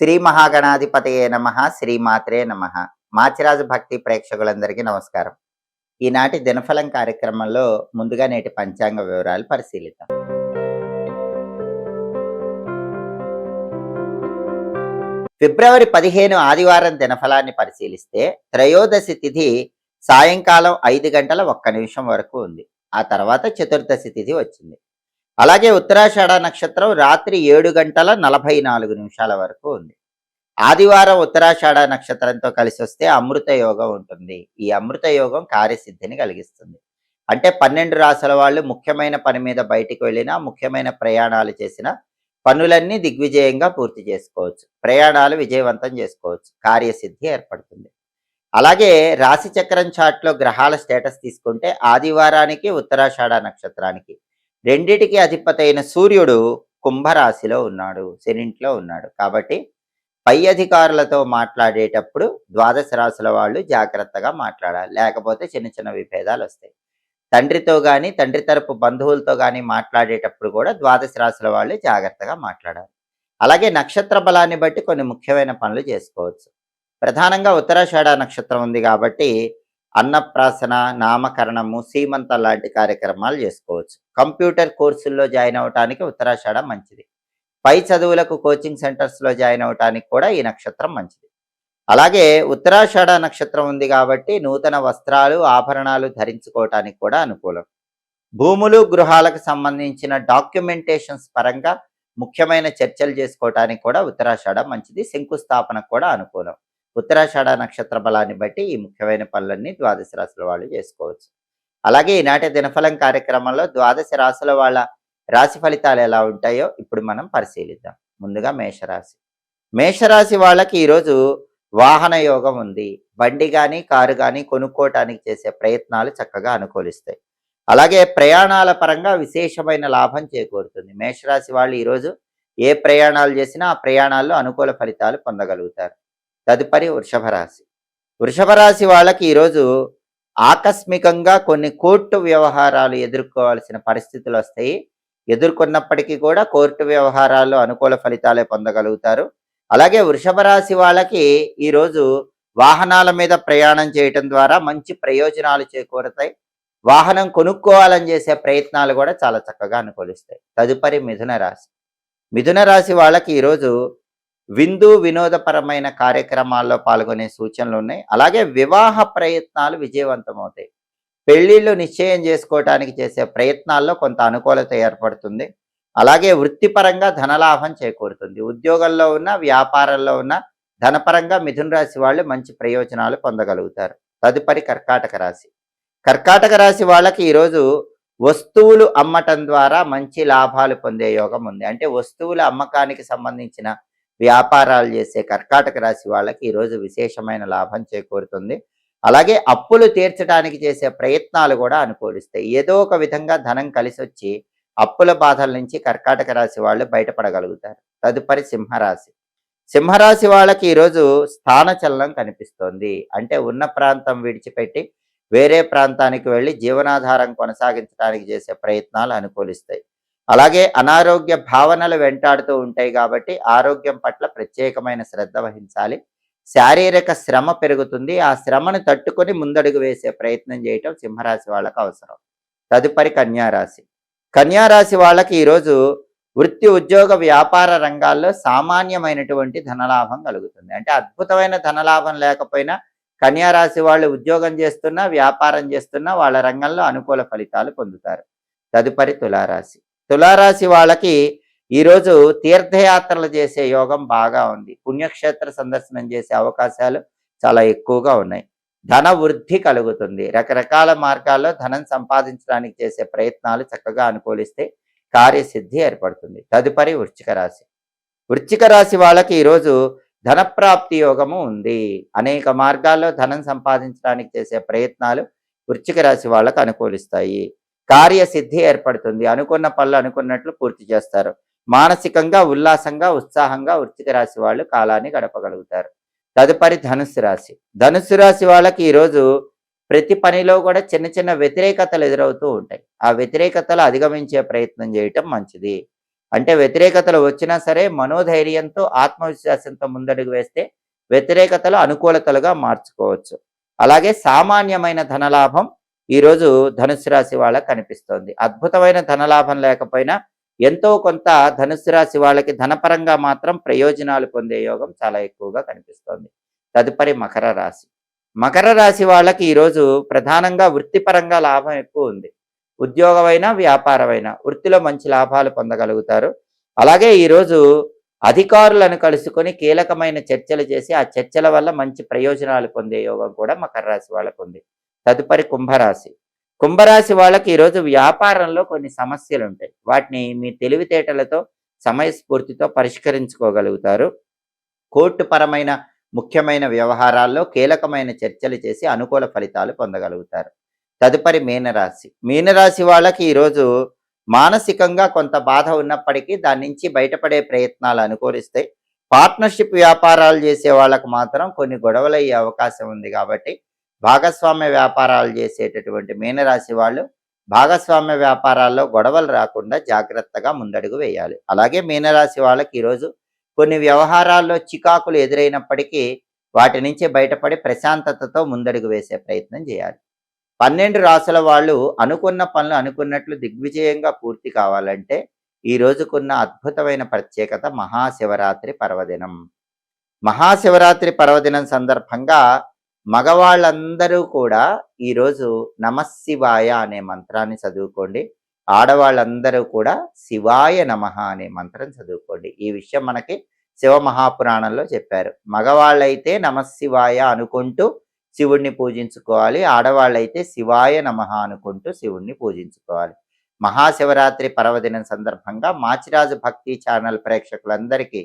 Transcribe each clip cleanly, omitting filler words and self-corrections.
శ్రీ మహాగణాధిపతయే నమః. శ్రీమాత్రే నమః. మాచిరాజు భక్తి ప్రేక్షకులందరికీ నమస్కారం. ఈనాటి దినఫలం కార్యక్రమంలో ముందుగా నేటి పంచాంగ వివరాలు పరిశీలిద్దాం. ఫిబ్రవరి 15 ఆదివారం దినఫలాన్ని పరిశీలిస్తే త్రయోదశి తిథి సాయంకాలం 5 గంటల 1 నిమిషం వరకు ఉంది. ఆ తర్వాత చతుర్దశి తిథి వచ్చింది. అలాగే ఉత్తరాషాఢ నక్షత్రం రాత్రి 7 గంటల 44 నిమిషాల వరకు ఉంది. ఆదివారం ఉత్తరాషాఢ నక్షత్రంతో కలిసి వస్తే అమృత యోగం ఉంటుంది. ఈ అమృత యోగం కార్యసిద్ధిని కలిగిస్తుంది. అంటే 12 రాసుల వాళ్ళు ముఖ్యమైన పని మీద బయటికి వెళ్ళినా, ముఖ్యమైన ప్రయాణాలు చేసిన పనులన్నీ దిగ్విజయంగా పూర్తి చేసుకోవచ్చు. ప్రయాణాలు విజయవంతం చేసుకోవచ్చు. కార్యసిద్ధి ఏర్పడుతుంది. అలాగే రాశి చక్రం చార్ట్లో గ్రహాల స్టేటస్ తీసుకుంటే ఆదివారానికి ఉత్తరాషాఢ నక్షత్రానికి రెండిటికి అధిపతి అయిన సూర్యుడు కుంభరాశిలో ఉన్నాడు, శనింట్లో ఉన్నాడు. కాబట్టి పై అధికారులతో మాట్లాడేటప్పుడు ద్వాదశ రాశుల వాళ్ళు జాగ్రత్తగా మాట్లాడాలి. లేకపోతే చిన్న చిన్న విభేదాలు వస్తాయి. తండ్రితో కానీ, తండ్రి తరపు బంధువులతో కానీ మాట్లాడేటప్పుడు కూడా ద్వాదశ రాశుల వాళ్ళు జాగ్రత్తగా మాట్లాడాలి. అలాగే నక్షత్ర బలాన్ని బట్టి కొన్ని ముఖ్యమైన పనులు చేసుకోవచ్చు. ప్రధానంగా ఉత్తరాషాఢ నక్షత్రం ఉంది కాబట్టి అన్నప్రాసన, నామకరణము, సీమంతం లాంటి కార్యక్రమాలు చేసుకోవచ్చు. కంప్యూటర్ కోర్సుల్లో జాయిన్ అవడానికి ఉత్తరాషాఢ మంచిది. పై చదువులకు కోచింగ్ సెంటర్స్లో జాయిన్ అవడానికి కూడా ఈ నక్షత్రం మంచిది. అలాగే ఉత్తరాషాఢ నక్షత్రం ఉంది కాబట్టి నూతన వస్త్రాలు, ఆభరణాలు ధరించుకోవటానికి కూడా అనుకూలం. భూములు, గృహాలకు సంబంధించిన డాక్యుమెంటేషన్స్ పరంగా ముఖ్యమైన చర్చలు చేసుకోవటానికి కూడా ఉత్తరాషాఢ మంచిది. శంకుస్థాపనకు కూడా అనుకూలం. ఉత్తరాషాఢ నక్షత్ర బలాన్ని బట్టి ఈ ముఖ్యమైన పనులన్నీ ద్వాదశ రాశుల వాళ్ళు చేసుకోవచ్చు. అలాగే ఈనాటి దినఫలం కార్యక్రమంలో ద్వాదశ రాశుల వాళ్ళ రాశి ఫలితాలు ఎలా ఉంటాయో ఇప్పుడు మనం పరిశీలిద్దాం. ముందుగా మేషరాశి. మేషరాశి వాళ్ళకి ఈరోజు వాహన యోగం ఉంది. బండి కానీ, కారు కానీ కొనుక్కోవటానికి చేసే ప్రయత్నాలు చక్కగా అనుకూలిస్తాయి. అలాగే ప్రయాణాల పరంగా విశేషమైన లాభం చేకూరుతుంది. మేషరాశి వాళ్ళు ఈరోజు ఏ ప్రయాణాలు చేసినా ఆ ప్రయాణాల్లో అనుకూల ఫలితాలు పొందగలుగుతారు. తదుపరి వృషభ రాశి. వృషభ రాశి వాళ్ళకి ఈరోజు ఆకస్మికంగా కొన్ని కోర్టు వ్యవహారాలు ఎదుర్కోవాల్సిన పరిస్థితులు వస్తాయి. ఎదుర్కొన్నప్పటికీ కూడా కోర్టు వ్యవహారాల్లో అనుకూల ఫలితాలే పొందగలుగుతారు. అలాగే వృషభ రాశి వాళ్ళకి ఈరోజు వాహనాల మీద ప్రయాణం చేయటం ద్వారా మంచి ప్రయోజనాలు చేకూరుతాయి. వాహనం కొనుక్కోవాలని చేసే ప్రయత్నాలు కూడా చాలా చక్కగా అనుకూలిస్తాయి. తదుపరి మిథున రాశి. మిథున రాశి వాళ్ళకి ఈరోజు విందు వినోదపరమైన కార్యక్రమాల్లో పాల్గొనే సూచనలు ఉన్నాయి. అలాగే వివాహ ప్రయత్నాలు విజయవంతమవుతాయి. పెళ్లిళ్ళు నిశ్చయం చేసుకోవటానికి చేసే ప్రయత్నాల్లో కొంత అనుకూలత ఏర్పడుతుంది. అలాగే వృత్తిపరంగా ధనలాభం చేకూరుతుంది. ఉద్యోగంలో ఉన్న, వ్యాపారంలో ఉన్న ధనపరంగా మిథున రాశి వాళ్ళు మంచి ప్రయోజనాలు పొందగలుగుతారు. తదుపరి కర్కాటక రాశి. కర్కాటక రాశి వాళ్ళకి ఈరోజు వస్తువులు అమ్మటం ద్వారా మంచి లాభాలు పొందే యోగం ఉంది. అంటే వస్తువుల అమ్మకానికి సంబంధించిన వ్యాపారాలు చేసే కర్కాటక రాశి వాళ్ళకి ఈరోజు విశేషమైన లాభం చేకూరుతుంది. అలాగే అప్పులు తీర్చడానికి చేసే ప్రయత్నాలు కూడా అనుకూలిస్తాయి. ఏదో ఒక విధంగా ధనం కలిసి వచ్చి అప్పుల బాధల నుంచి కర్కాటక రాశి వాళ్ళు బయటపడగలుగుతారు. తదుపరి సింహరాశి. సింహరాశి వాళ్ళకి ఈరోజు స్థానచలనం కనిపిస్తోంది. అంటే ఉన్న ప్రాంతం విడిచిపెట్టి వేరే ప్రాంతానికి వెళ్ళి జీవనాధారం కొనసాగించడానికి చేసే ప్రయత్నాలు అనుకూలిస్తాయి. అలాగే అనారోగ్య భావనలు వెంటాడుతూ ఉంటాయి కాబట్టి ఆరోగ్యం పట్ల ప్రత్యేకమైన శ్రద్ధ వహించాలి. శారీరక శ్రమ పెరుగుతుంది. ఆ శ్రమను తట్టుకొని ముందడుగు వేసే ప్రయత్నం చేయటం సింహరాశి వాళ్ళకు అవసరం. తదుపరి కన్యారాశి. కన్యారాశి వాళ్ళకి ఈరోజు వృత్తి, ఉద్యోగ, వ్యాపార రంగాల్లో సామాన్యమైనటువంటి ధనలాభం కలుగుతుంది. అంటే అద్భుతమైన ధనలాభం లేకపోయినా కన్యారాశి వాళ్ళు ఉద్యోగం చేస్తున్నా, వ్యాపారం చేస్తున్నా వాళ్ళ రంగంలో అనుకూల ఫలితాలు పొందుతారు. తదుపరి తులారాశి. తులారాశి వాళ్ళకి ఈరోజు తీర్థయాత్రలు చేసే యోగం బాగా ఉంది. పుణ్యక్షేత్ర సందర్శనం చేసే అవకాశాలు చాలా ఎక్కువగా ఉన్నాయి. ధన వృద్ధి కలుగుతుంది. రకరకాల మార్గాల్లో ధనం సంపాదించడానికి చేసే ప్రయత్నాలు చక్కగా అనుకూలిస్తే కార్యసిద్ధి ఏర్పడుతుంది. తదుపరి వృశ్చిక రాశి. వృశ్చిక రాశి వాళ్ళకి ఈరోజు ధనప్రాప్తి యోగము ఉంది. అనేక మార్గాల్లో ధనం సంపాదించడానికి చేసే ప్రయత్నాలు వృశ్చిక రాశి వాళ్ళకు అనుకూలిస్తాయి. కార్యసిద్ధి ఏర్పడుతుంది. అనుకున్న పనులు అనుకున్నట్లు పూర్తి చేస్తారు. మానసికంగా ఉల్లాసంగా, ఉత్సాహంగా వృశ్చిక రాశి వాళ్ళు కాలాన్ని గడపగలుగుతారు. తదుపరి ధనుస్సు రాశి. ధనుస్సు రాశి వాళ్ళకి ఈరోజు ప్రతి పనిలో కూడా చిన్న చిన్న వ్యతిరేకతలు ఎదురవుతూ ఉంటాయి. ఆ వ్యతిరేకతలు అధిగమించే ప్రయత్నం చేయటం మంచిది. అంటే వ్యతిరేకతలు వచ్చినా సరే మనోధైర్యంతో, ఆత్మవిశ్వాసంతో ముందడుగు వేస్తే వ్యతిరేకతలు అనుకూలతలుగా మార్చుకోవచ్చు. అలాగే సామాన్యమైన ధనలాభం ఈరోజు ధనుస్సు రాశి వాళ్ళకి కనిపిస్తోంది. అద్భుతమైన ధనలాభం లేకపోయినా ఎంతో కొంత ధనుస్సు రాశి వాళ్ళకి ధనపరంగా మాత్రం ప్రయోజనాలు పొందే యోగం చాలా ఎక్కువగా కనిపిస్తోంది. తదుపరి మకర రాశి. మకర రాశి వాళ్ళకి ఈరోజు ప్రధానంగా వృత్తిపరంగా లాభం ఎక్కువ ఉంది. ఉద్యోగమైనా, వ్యాపారమైనా వృత్తిలో మంచి లాభాలు పొందగలుగుతారు. అలాగే ఈరోజు అధికారులను కలుసుకొని కీలకమైన చర్చలు చేసి, ఆ చర్చల వల్ల మంచి ప్రయోజనాలు పొందే యోగం కూడా మకర రాశి వాళ్ళకు ఉంది. తదుపరి కుంభరాశి. కుంభరాశి వాళ్ళకి ఈరోజు వ్యాపారంలో కొన్ని సమస్యలు ఉంటాయి. వాటిని మీ తెలివితేటలతో, సమయస్ఫూర్తితో పరిష్కరించుకోగలుగుతారు. కోర్టు పరమైన ముఖ్యమైన వ్యవహారాల్లో కీలకమైన చర్చలు చేసి అనుకూల ఫలితాలు పొందగలుగుతారు. తదుపరి మీనరాశి. మీనరాశి వాళ్ళకి ఈరోజు మానసికంగా కొంత బాధ ఉన్నప్పటికీ దాని నుంచి బయటపడే ప్రయత్నాలు అనుకూలిస్తాయి. పార్ట్నర్షిప్ వ్యాపారాలు చేసే వాళ్ళకు మాత్రం కొన్ని గొడవలు అయ్యే అవకాశం ఉంది కాబట్టి భాగస్వామ్య వ్యాపారాలు చేసేటటువంటి మీనరాశి వాళ్ళు భాగస్వామ్య వ్యాపారాల్లో గొడవలు రాకుండా జాగ్రత్తగా ముందడుగు వేయాలి. అలాగే మీనరాశి వాళ్ళకి ఈరోజు కొన్ని వ్యవహారాల్లో చికాకులు ఎదురైనప్పటికీ వాటి నుంచి బయటపడి ప్రశాంతతతో ముందడుగు వేసే ప్రయత్నం చేయాలి. 12 రాసుల వాళ్ళు అనుకున్న పనులు అనుకున్నట్లు దిగ్విజయంగా పూర్తి కావాలంటే ఈ రోజుకున్న అద్భుతమైన ప్రత్యేకత మహాశివరాత్రి పర్వదినం. మహాశివరాత్రి పర్వదినం సందర్భంగా మగవాళ్ళందరూ కూడా ఈరోజు నమశివాయ అనే మంత్రాన్ని చదువుకోండి. ఆడవాళ్ళందరూ కూడా శివాయ నమః అనే మంత్రం చదువుకోండి. ఈ విషయం మనకి శివ మహాపురాణంలో చెప్పారు. మగవాళ్ళైతే నమశివాయ అనుకుంటూ శివుణ్ణి పూజించుకోవాలి. ఆడవాళ్ళైతే శివాయ నమః అనుకుంటూ శివుణ్ణి పూజించుకోవాలి. మహాశివరాత్రి పర్వదినం సందర్భంగా మాచిరాజు భక్తి ఛానల్ ప్రేక్షకులందరికీ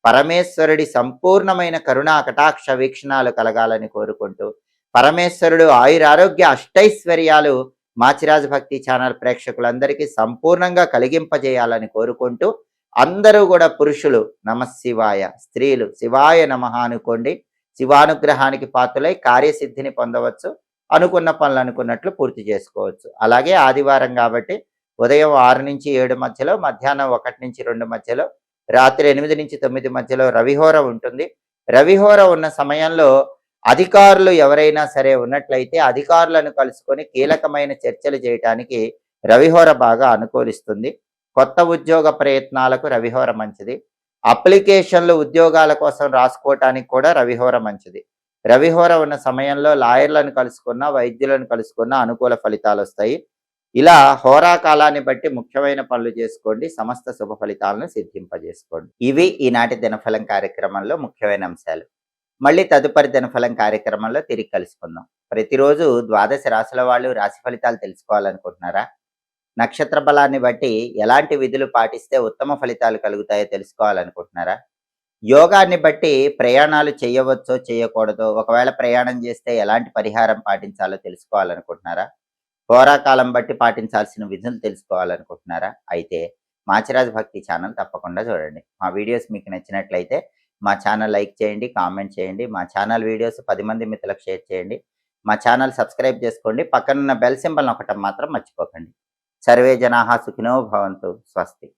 పరమేశ్వరుడి సంపూర్ణమైన కరుణా కటాక్ష వీక్షణాలు కలగాలని కోరుకుంటూ, పరమేశ్వరుడు ఆయురారోగ్య అష్టైశ్వర్యాలు మాచిరాజు భక్తి ఛానల్ ప్రేక్షకులందరికీ సంపూర్ణంగా కలిగింపజేయాలని కోరుకుంటూ, అందరూ కూడా పురుషులు నమశివాయ, స్త్రీలు శివాయ నమః అనుకోండి. శివానుగ్రహానికి పాత్రలై కార్యసిద్ధిని పొందవచ్చు. అనుకున్న పనులు అనుకున్నట్లు పూర్తి చేసుకోవచ్చు. అలాగే ఆదివారం కాబట్టి ఉదయం 6 నుంచి 7 మధ్యలో, మధ్యాహ్నం 1 నుంచి 2 మధ్యలో, రాత్రి 8 నుంచి 9 మధ్యలో రవిహోర ఉంటుంది. రవిహోర ఉన్న సమయంలో అధికారులు ఎవరైనా సరే ఉన్నట్లయితే అధికారులను కలుసుకొని కీలకమైన చర్చలు చేయటానికి రవిహోర బాగా అనుకూలిస్తుంది. కొత్త ఉద్యోగ ప్రయత్నాలకు రవిహోర మంచిది. అప్లికేషన్లు ఉద్యోగాల కోసం రాసుకోవటానికి కూడా రవిహోర మంచిది. రవిహోర ఉన్న సమయంలో లాయర్లను కలుసుకున్న, వైద్యులను కలుసుకున్న అనుకూల ఫలితాలు వస్తాయి. ఇలా హోరా కాలాన్ని బట్టి ముఖ్యమైన పనులు చేసుకోండి. సమస్త శుభ ఫలితాలను సిద్ధింపజేసుకోండి. ఇవి ఈనాటి దినఫలం కార్యక్రమంలో ముఖ్యమైన అంశాలు. మళ్ళీ తదుపరి దినఫలం కార్యక్రమంలో తిరిగి కలుసుకుందాం. ప్రతిరోజు 12 రాశుల వాళ్ళు రాశి ఫలితాలు తెలుసుకోవాలనుకుంటున్నారా? నక్షత్ర బలాన్ని బట్టి ఎలాంటి విధులు పాటిస్తే ఉత్తమ ఫలితాలు కలుగుతాయో తెలుసుకోవాలనుకుంటున్నారా? యోగాన్ని బట్టి ప్రయాణాలు చేయవచ్చో చేయకూడదో, ఒకవేళ ప్రయాణం చేస్తే ఎలాంటి పరిహారం పాటించాలో తెలుసుకోవాలనుకుంటున్నారా? హోరాకాలం బట్టి పాటించాల్సిన విధులు తెలుసుకోవాలనుకుంటున్నారా? అయితే మాచిరాజు భక్తి ఛానల్ తప్పకుండా చూడండి. మా వీడియోస్ మీకు నచ్చినట్లయితే మా ఛానల్ లైక్ చేయండి, కామెంట్ చేయండి. మా ఛానల్ వీడియోస్ 10 మంది మిత్రులకు షేర్ చేయండి. మా ఛానల్ సబ్స్క్రైబ్ చేసుకోండి. పక్కనున్న బెల్ సింబల్ నొక్కటం మాత్రం మర్చిపోకండి. సర్వే జనాః సుఖినో భవంతు. స్వస్తి.